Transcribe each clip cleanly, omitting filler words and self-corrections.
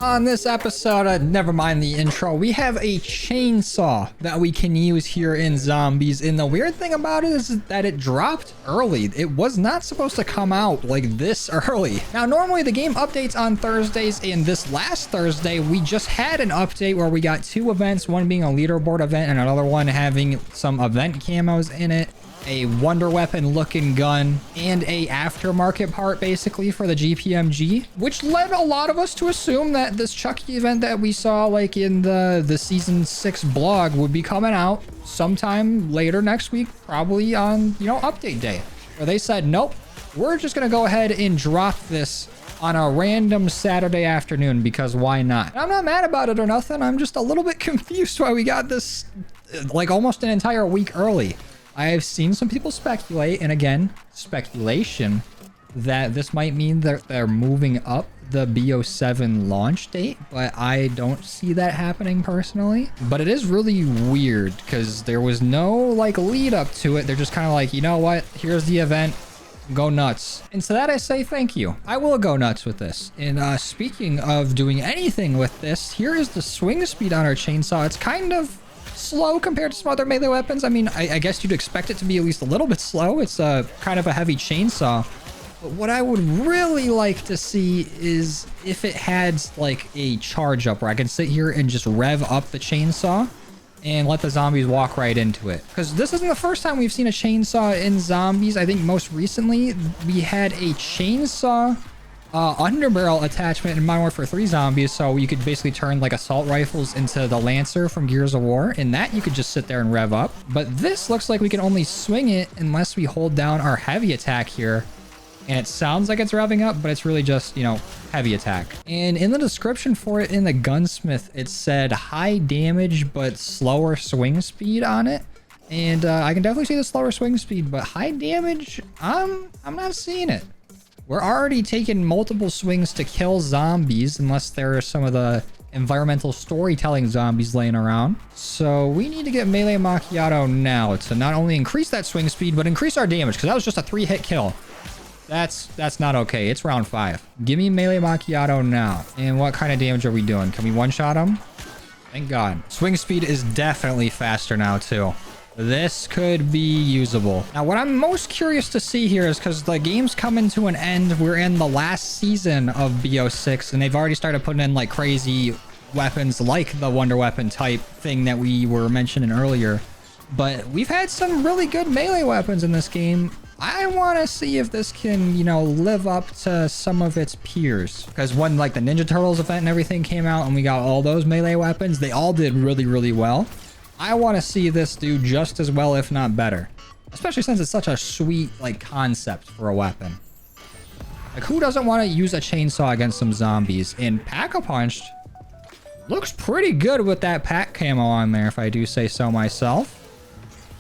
On this episode, never mind the intro, we have a chainsaw that we can use here in Zombies. And the weird thing about it is that it dropped early. It was not supposed to come out like this early. Now, normally the game updates on Thursdays, and this last Thursday, we just had an update where we got two events, one being a leaderboard event and another one having some event camos in it. A wonder weapon looking gun and a aftermarket part basically for the GPMG, which led a lot of us to assume that this Chucky event that we saw like in the season 6 blog would be coming out sometime later next week, probably on, update day, where they said, nope, we're just gonna go ahead and drop this on a random Saturday afternoon because why not? And I'm not mad about it or nothing. I'm just a little bit confused why we got this like almost an entire week early. I have seen some people speculate, and again, speculation, that this might mean that they're moving up the BO7 launch date, but I don't see that happening personally. But it is really weird because there was no like lead up to it. They're just kind of like, you know what? Here's the event. Go nuts. And to that I say thank you. I will go nuts with this. And speaking of doing anything with this, here is the swing speed on our chainsaw. It's kind of slow compared to some other melee weapons. I mean, I guess you'd expect it to be at least a little bit slow. It's kind of a heavy chainsaw. But what I would really like to see is if it had like a charge up where I can sit here and just rev up the chainsaw and let the zombies walk right into it. Because this isn't the first time we've seen a chainsaw in Zombies. I think most recently we had a chainsaw underbarrel attachment in Modern Warfare 3 Zombies, so you could basically turn like assault rifles into the Lancer from Gears of War, and that you could just sit there and rev up. But this looks like we can only swing it unless we hold down our heavy attack here, and it sounds like it's revving up, but it's really just, heavy attack. And in the description for it in the gunsmith, it said high damage but slower swing speed on it. And I can definitely see the slower swing speed, but high damage, I'm not seeing it. We're already taking multiple swings to kill zombies, unless there are some of the environmental storytelling zombies laying around. So we need to get melee macchiato now to not only increase that swing speed, but increase our damage, because that was just a 3-hit kill. That's not okay. It's round 5. Give me melee macchiato now. And what kind of damage are we doing? Can we one-shot him? Thank God. Swing speed is definitely faster now, too. This could be usable. Now, what I'm most curious to see here is because the game's coming to an end. We're in the last season of BO6, and they've already started putting in like crazy weapons like the wonder weapon type thing that we were mentioning earlier. But we've had some really good melee weapons in this game. I want to see if this can, live up to some of its peers. Because when like the Ninja Turtles event and everything came out and we got all those melee weapons, they all did really, really well. I want to see this do just as well, if not better. Especially since it's such a sweet, concept for a weapon. Like, who doesn't want to use a chainsaw against some zombies? And Pack-a-Punched looks pretty good with that pack camo on there, if I do say so myself.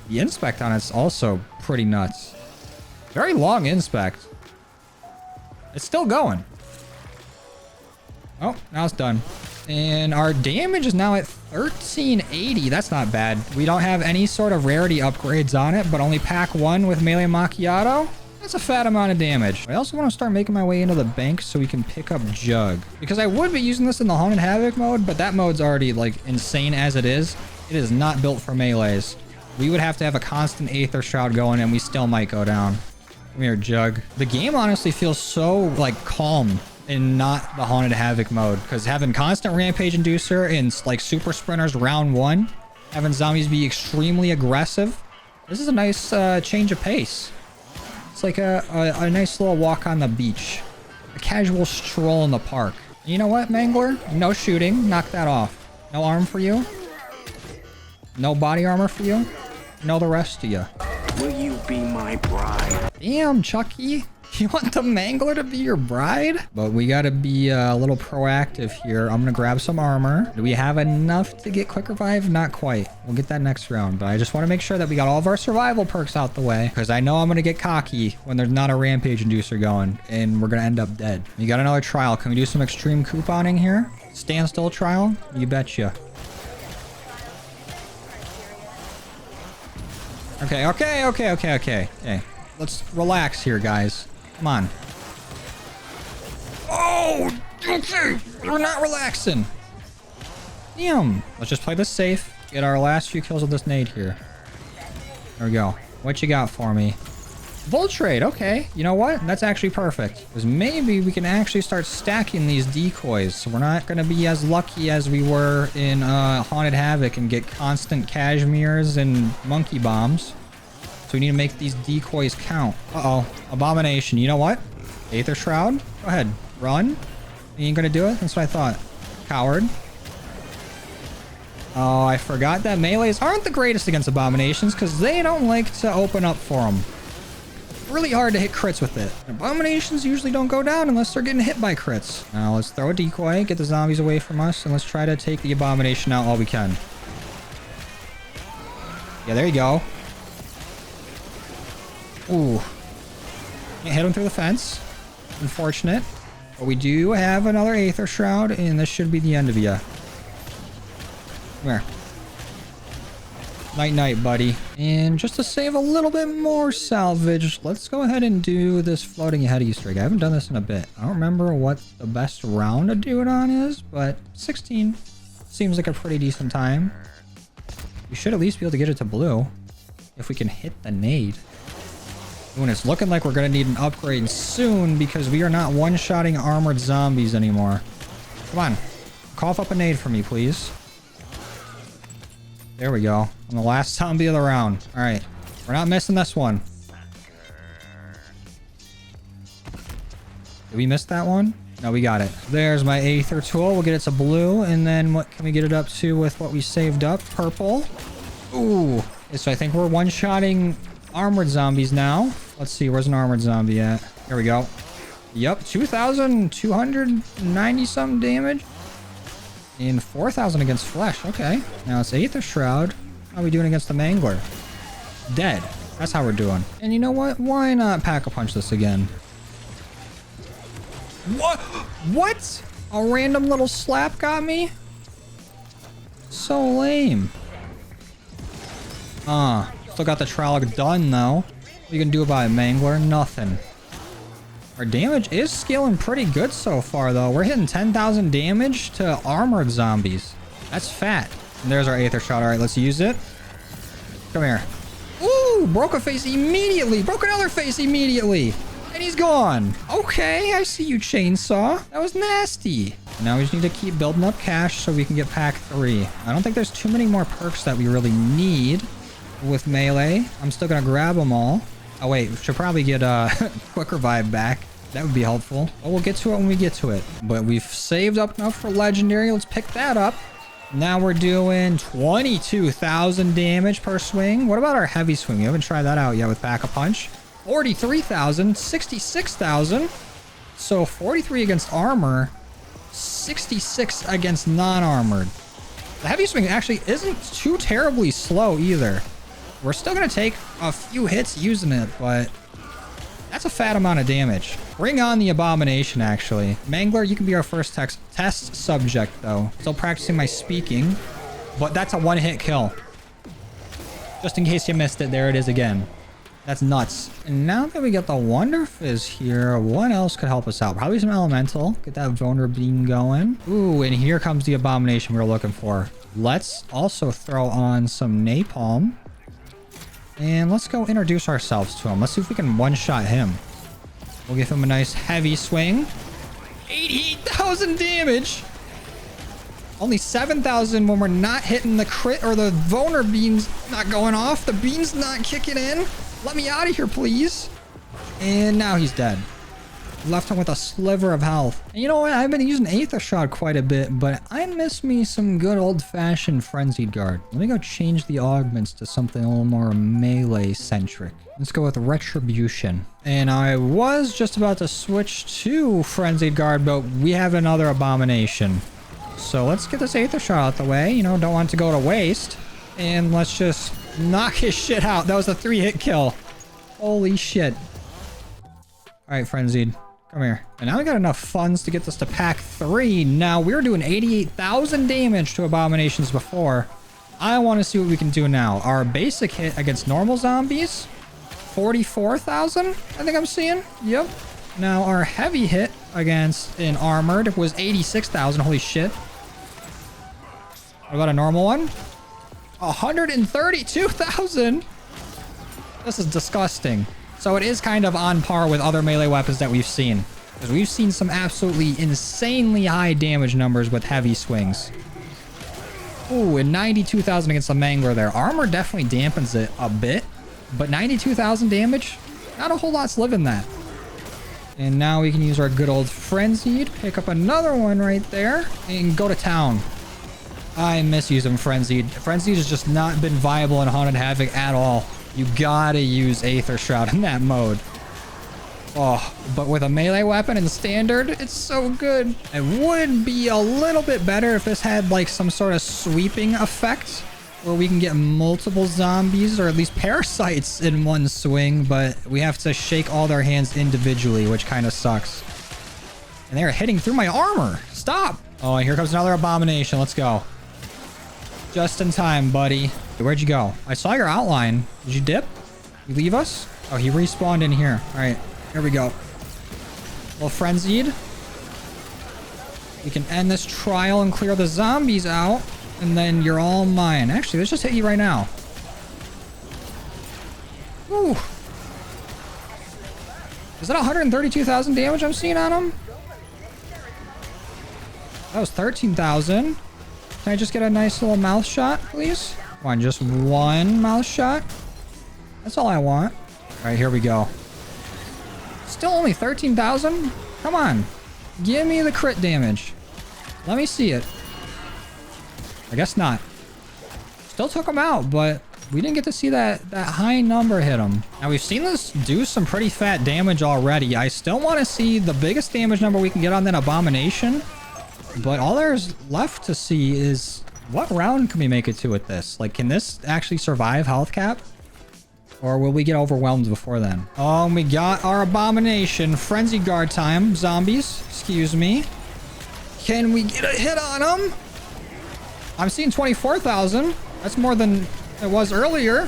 The inspect on it's also pretty nuts. Very long inspect. It's still going. Oh, now it's done. And our damage is now at 1380. That's not bad. We don't have any sort of rarity upgrades on it, but only pack 1 with melee macchiato. That's a fat amount of damage. I also want to start making my way into the bank so we can pick up Jug. Because I would be using this in the Haunted Havoc mode, but that mode's already insane as it is. It is not built for melees. We would have to have a constant Aether Shroud going and we still might go down. Come here, Jug. The game honestly feels so calm and not the Haunted Havoc mode, because having constant Rampage Inducer and Super Sprinters round 1, having zombies be extremely aggressive, this is a nice change of pace. It's like a nice little walk on the beach, a casual stroll in the park. You know what, Mangler? No shooting. Knock that off. No arm for you. No body armor for you. No the rest of you. Will you be my bride? Damn, Chucky. You want the Mangler to be your bride? But we gotta be a little proactive here. I'm gonna grab some armor. Do we have enough to get quick revive? Not quite. We'll get that next round. But I just want to make sure that we got all of our survival perks out the way, because I know I'm gonna get cocky when there's not a rampage inducer going and we're gonna end up dead. You got another trial. Can we do some extreme couponing here? Standstill trial? You betcha. Okay. Hey, let's relax here, guys. Come on. Oh, okay. We're not relaxing. Damn. Let's just play this safe. Get our last few kills with this nade here. There we go. What you got for me? Volt trade. Okay. You know what? That's actually perfect. Because maybe we can actually start stacking these decoys. So we're not going to be as lucky as we were in Haunted Havoc and get constant cashmeres and monkey bombs. So we need to make these decoys count. Uh-oh. Abomination. You know what? Aether Shroud. Go ahead. Run. You ain't going to do it? That's what I thought. Coward. Oh, I forgot that melees aren't the greatest against abominations because they don't like to open up for them. Really hard to hit crits with it. Abominations usually don't go down unless they're getting hit by crits. Now let's throw a decoy, get the zombies away from us, and let's try to take the abomination out all we can. Yeah, there you go. Ooh. Can't hit him through the fence. Unfortunate. But we do have another Aether Shroud, and this should be the end of you. Come here. Night-night, buddy. And just to save a little bit more salvage, let's go ahead and do this floating ahead Easter egg. I haven't done this in a bit. I don't remember what the best round to do it on is, but 16 seems like a pretty decent time. We should at least be able to get it to blue if we can hit the nade. When it's looking like we're going to need an upgrade soon because we are not one-shotting armored zombies anymore. Come on. Cough up a nade for me, please. There we go. I'm the last zombie of the round. All right. We're not missing this one. Did we miss that one? No, we got it. There's my Aether tool. We'll get it to blue. And then what can we get it up to with what we saved up? Purple. Ooh. So I think we're one-shotting armored zombies now. Let's see. Where's an armored zombie at? Here we go. Yep. 2,290 something damage. And 4,000 against flesh. Okay. Now it's Aether Shroud. How are we doing against the Mangler? Dead. That's how we're doing. And you know what? Why not Pack-a-Punch this again? What? What? A random little slap got me? So lame. Still got the Trolloc done though. What are you gonna do about it, Mangler? Nothing. Our damage is scaling pretty good so far, though. We're hitting 10,000 damage to armored zombies. That's fat. And there's our Aether Shot. All right, let's use it. Come here. Ooh, broke a face immediately. Broke another face immediately. And he's gone. Okay, I see you, Chainsaw. That was nasty. Now we just need to keep building up cash so we can get pack 3. I don't think there's too many more perks that we really need with melee. I'm still going to grab them all. Oh, wait. We should probably get Quick Revive back. That would be helpful. But we'll get to it when we get to it. But we've saved up enough for Legendary. Let's pick that up. Now we're doing 22,000 damage per swing. What about our heavy swing? We haven't tried that out yet with Pack-a-Punch. 43,000, 66,000. So 43 against armor, 66 against non-armored. The heavy swing actually isn't too terribly slow either. We're still going to take a few hits using it, but that's a fat amount of damage. Bring on the Abomination, actually. Mangler, you can be our first test subject, though. Still practicing my speaking, but that's a one-hit kill. Just in case you missed it, there it is again. That's nuts. And now that we got the Wonder Fizz here, what else could help us out? Probably some Elemental. Get that Vulnerable Beam going. Ooh, and here comes the Abomination we were looking for. Let's also throw on some Napalm. And let's go introduce ourselves to him. Let's see if we can one-shot him. We'll give him a nice heavy swing. 88,000 damage. Only 7,000 when we're not hitting the crit or the Vulner beam's not going off. The beam's not kicking in. Let me out of here, please. And now he's dead. Left him with a sliver of health. And you know what? I've been using Aether Shot quite a bit, but I miss me some good old-fashioned Frenzied Guard. Let me go change the augments to something a little more melee-centric. Let's go with Retribution. And I was just about to switch to Frenzied Guard, but we have another Abomination. So let's get this Aether Shot out the way. You know, don't want it to go to waste. And let's just knock his shit out. That was a 3-hit kill. Holy shit. All right, Frenzied. Come here. And now we got enough funds to get this to pack 3. Now, we were doing 88,000 damage to Abominations before. I want to see what we can do now. Our basic hit against normal zombies, 44,000, I think I'm seeing. Yep. Now, our heavy hit against an armored was 86,000. Holy shit. What about a normal one? 132,000. This is disgusting. So it is kind of on par with other melee weapons that we've seen. Because we've seen some absolutely insanely high damage numbers with heavy swings. Ooh, and 92,000 against the Mangler there. Armor definitely dampens it a bit. But 92,000 damage? Not a whole lot's living that. And now we can use our good old Frenzied. Pick up another one right there. And go to town. I miss using Frenzied. Frenzied has just not been viable in Haunted Havoc at all. You gotta use Aether Shroud in that mode. Oh, but with a melee weapon in standard, it's so good. It would be a little bit better if this had like some sort of sweeping effect where we can get multiple zombies or at least parasites in one swing, but we have to shake all their hands individually, which kind of sucks. And they're hitting through my armor. Stop. Oh, and here comes another Abomination. Let's go. Just in time, buddy. Where'd you go? I saw your outline. Did you dip? You leave us? Oh, he respawned in here. All right. Here we go. A little Frenzied. We can end this trial and clear the zombies out. And then you're all mine. Actually, let's just hit you right now. Ooh. Is that 132,000 damage I'm seeing on him? That was 13,000. Can I just get a nice little mouth shot, please? Come on, just one mouth shot. That's all I want. All right, here we go. Still only 13,000? Come on. Give me the crit damage. Let me see it. I guess not. Still took him out, but we didn't get to see that high number hit him. Now, we've seen this do some pretty fat damage already. I still want to see the biggest damage number we can get on that Abomination. But all there's left to see is what round can we make it to with this? Like, can this actually survive health cap? Or will we get overwhelmed before then? Oh, and we got our Abomination. Frenzy guard time. Zombies. Excuse me. Can we get a hit on them? I'm seeing 24,000. That's more than it was earlier.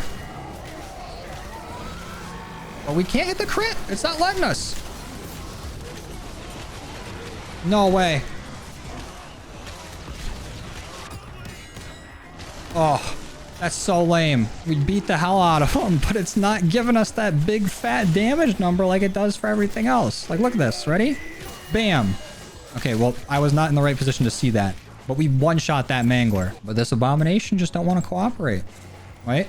But we can't hit the crit. It's not letting us. No way. Oh, that's so lame. We beat the hell out of them, but it's not giving us that big fat damage number like it does for everything else. Like, look at this. Ready? Bam. Okay, well, I was not in the right position to see that. But we one-shot that Mangler. But this Abomination just don't want to cooperate. Wait.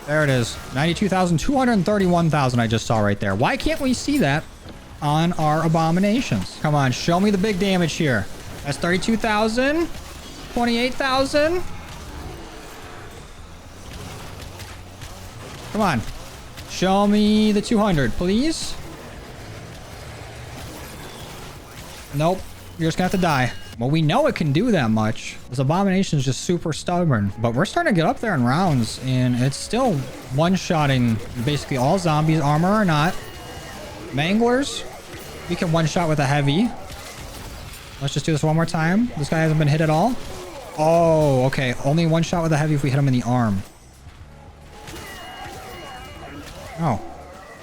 There it is. 92,000, 231,000 I just saw right there. Why can't we see that on our Abominations? Come on, show me the big damage here. That's 32,000. 28,000. Come on. Show me the 200, please. Nope. You're just gonna have to die. Well, we know it can do that much. This Abomination is just super stubborn. But we're starting to get up there in rounds, and it's still one-shotting basically all zombies, armor or not. Manglers, we can one-shot with a heavy. Let's just do this one more time. This guy hasn't been hit at all. Oh, okay. Only one shot with a heavy if we hit him in the arm. Oh.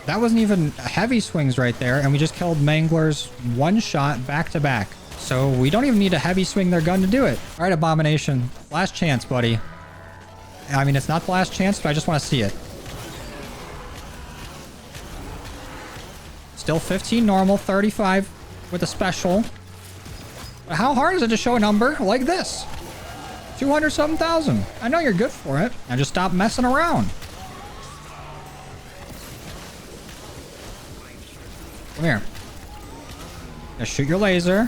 That wasn't even heavy swings right there, and we just killed Manglers one shot back to back. So we don't even need to heavy swing their gun to do it. All right, Abomination. Last chance, buddy. I mean, it's not the last chance, but I just want to see it. Still 15 normal, 35 with a special. But how hard is it to show a number like this? 200-something thousand. I know you're good for it. Now just stop messing around. Come here. Now shoot your laser.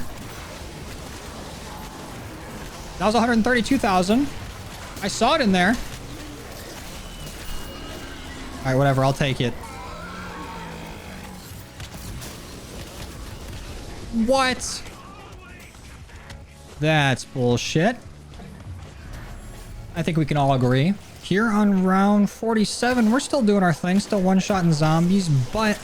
That was 132,000. I saw it in there. All right, whatever. I'll take it. What? That's bullshit. I think we can all agree. Here on round 47, we're still doing our thing, still one-shotting zombies, but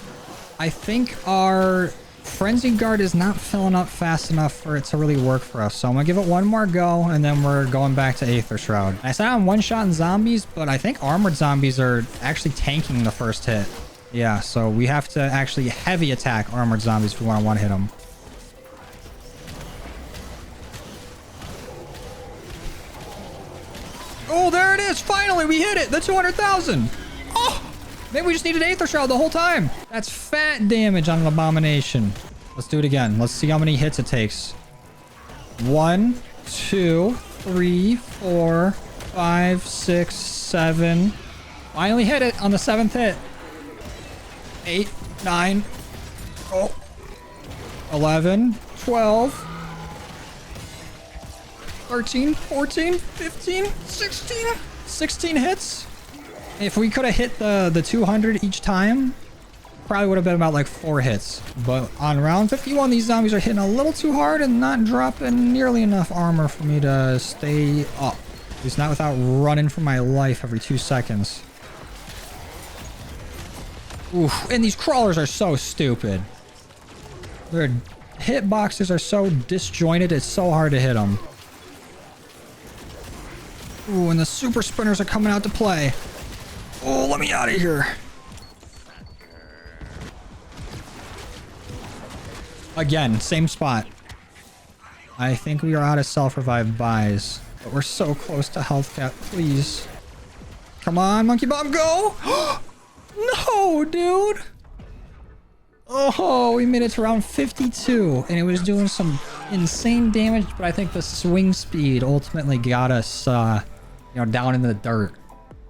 I think our Frenzy Guard is not filling up fast enough for it to really work for us. So I'm gonna give it one more go, and then we're going back to Aether Shroud. I said I'm one-shotting zombies, but I think armored zombies are actually tanking the first hit. Yeah, so we have to actually heavy attack armored zombies if we want to one-hit them. Oh, there it is. Finally, we hit it. The 200,000. Oh, maybe we just needed Aether Shroud the whole time. That's fat damage on an Abomination. Let's do it again. Let's see how many hits it takes. 1, 2, 3, 4, 5, 6, 7. Finally hit it on the 7th hit. 8, 9, 11, 12, 13, 14, 15, 16. 16 hits. If we could have hit the 200 each time, probably would have been about like 4 hits. But on round 51, these zombies are hitting a little too hard and not dropping nearly enough armor for me to stay up. At least not without running for my life every 2 seconds. Oof, and these crawlers are so stupid. Their hitboxes are so disjointed, it's so hard to hit them. Ooh, and the super sprinters are coming out to play. Oh, let me out of here. Again, same spot. I think we are out of self-revive buys, but we're so close to health cap. Please. Come on, Monkey Bomb, go! No, dude! Oh, we made it to round 52, and it was doing some insane damage, but I think the swing speed ultimately got us, down in the dirt.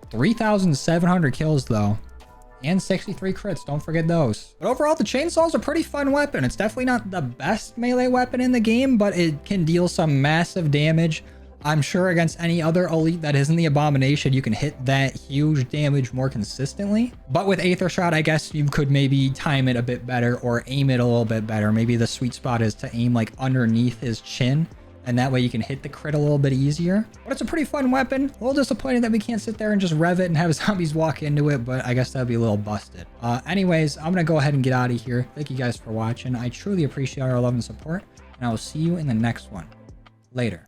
3,700 kills, though. And 63 crits, don't forget those. But overall, the chainsaw is a pretty fun weapon. It's definitely not the best melee weapon in the game, but it can deal some massive damage. I'm sure against any other elite that isn't the Abomination, you can hit that huge damage more consistently. But with Aether Shroud, I guess you could maybe time it a bit better or aim it a little bit better. Maybe the sweet spot is to aim like underneath his chin, and that way you can hit the crit a little bit easier. But it's a pretty fun weapon. A little disappointed that we can't sit there and just rev it and have zombies walk into it, but I guess that'd be a little busted. Anyways, I'm gonna go ahead and get out of here. Thank you guys for watching. I truly appreciate our love and support, and I will see you in the next one. Later.